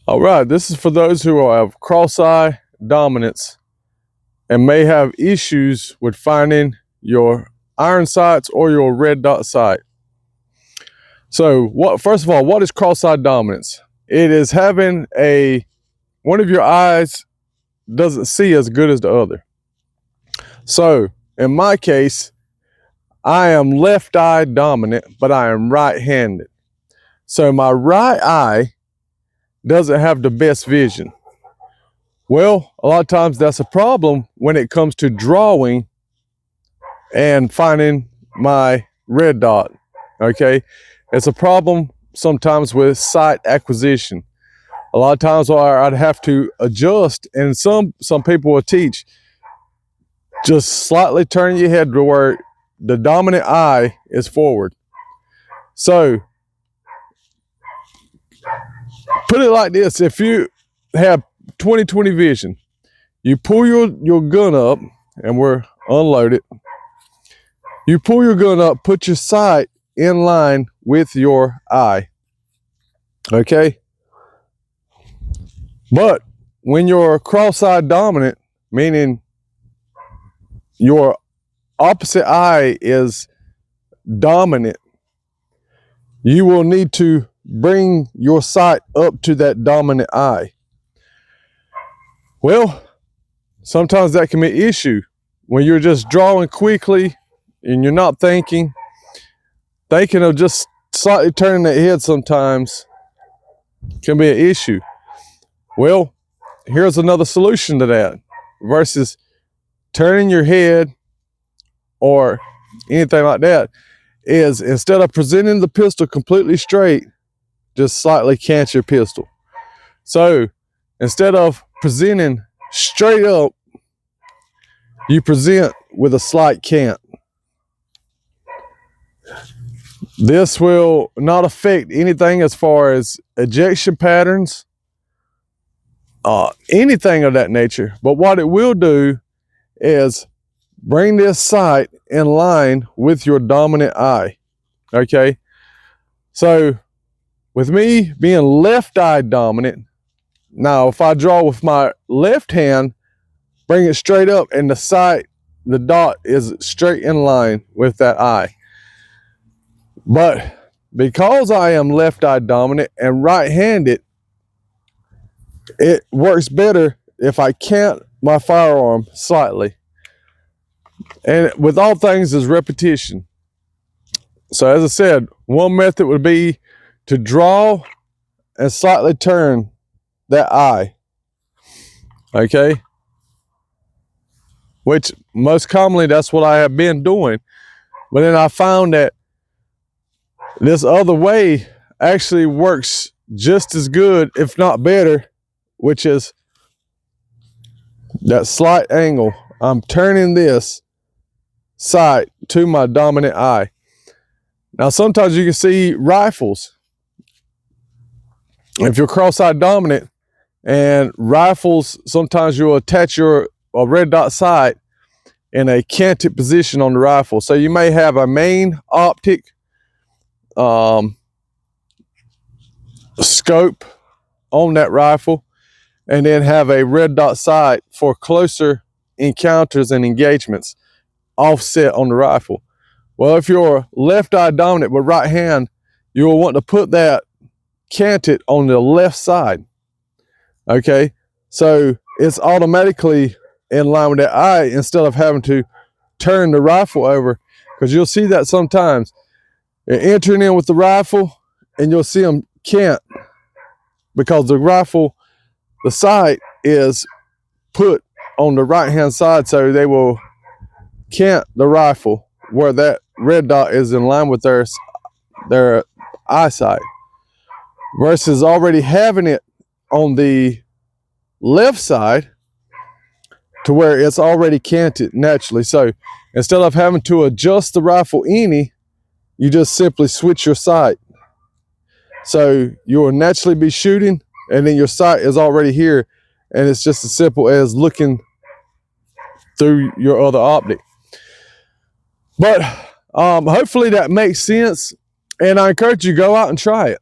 All right, this is for those who have cross-eye dominance and may have issues with finding your iron sights or your red dot sight. So, first of all, what is cross-eye dominance? It is having one of your eyes doesn't see as good as the other. So, in my case, I am left eye dominant, but I am right-handed. So my right eye doesn't have the best vision. Well, a lot of times that's a problem when it comes to drawing and finding my red dot, okay? It's a problem sometimes with sight acquisition. A lot of times I'd have to adjust, and some people will teach, just slightly turn your head to where the dominant eye is forward. So, put it like this, if you have 20/20 vision, you pull your gun up, and we're unloaded. You pull your gun up, put your sight in line with your eye, okay? But when you're cross-eye dominant, meaning your opposite eye is dominant, you will need to bring your sight up to that dominant eye. Well, sometimes that can be an issue when you're just drawing quickly and you're not thinking of just slightly turning that head sometimes can be an issue. Well, here's another solution to that versus turning your head or anything like that, is instead of presenting the pistol completely straight, just slightly cant your pistol. So instead of presenting straight up, you present with a slight cant. This will not affect anything as far as ejection patterns, anything of that nature. But what it will do is bring this sight in line with your dominant eye, okay? So with me being left eye dominant, now if I draw with my left hand, bring it straight up, and the sight, the dot is straight in line with that eye. But because I am left eye dominant and right-handed, it works better if I cant my firearm slightly. And with all things is repetition. So as I said, one method would be to draw and slightly turn that eye, okay? Which most commonly that's what I have been doing. But then I found that this other way actually works just as good, if not better, which is that slight angle. I'm turning this sight to my dominant eye. Now sometimes you can see rifles. If you're cross-eye dominant, and rifles, sometimes you'll attach your red dot sight in a canted position on the rifle. So you may have a main optic scope on that rifle, and then have a red dot sight for closer encounters and engagements offset on the rifle. Well, if you're left eye dominant but right hand, you will want to put that canted on the left side, okay? So it's automatically in line with that eye instead of having to turn the rifle over, because you'll see that sometimes. You're entering in with the rifle and you'll see them cant because the rifle, the sight is put on the right hand side, so they will cant the rifle where that red dot is in line with their eyesight, versus already having it on the left side to where it's already canted naturally. So instead of having to adjust the rifle any, you just simply switch your sight. So you'll naturally be shooting, and then your sight is already here, and it's just as simple as looking through your other optic. But hopefully that makes sense, and I encourage you, go out and try it.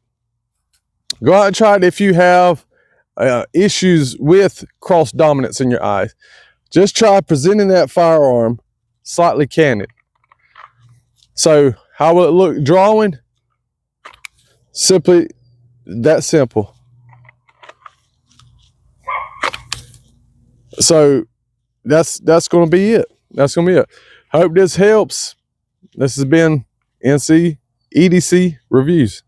Go out and try it if you have issues with cross dominance in your eyes. Just try presenting that firearm slightly canted. So how will it look drawing? Simply that simple. So that's going to be it. That's going to be it. Hope this helps. This has been NC EDC Reviews.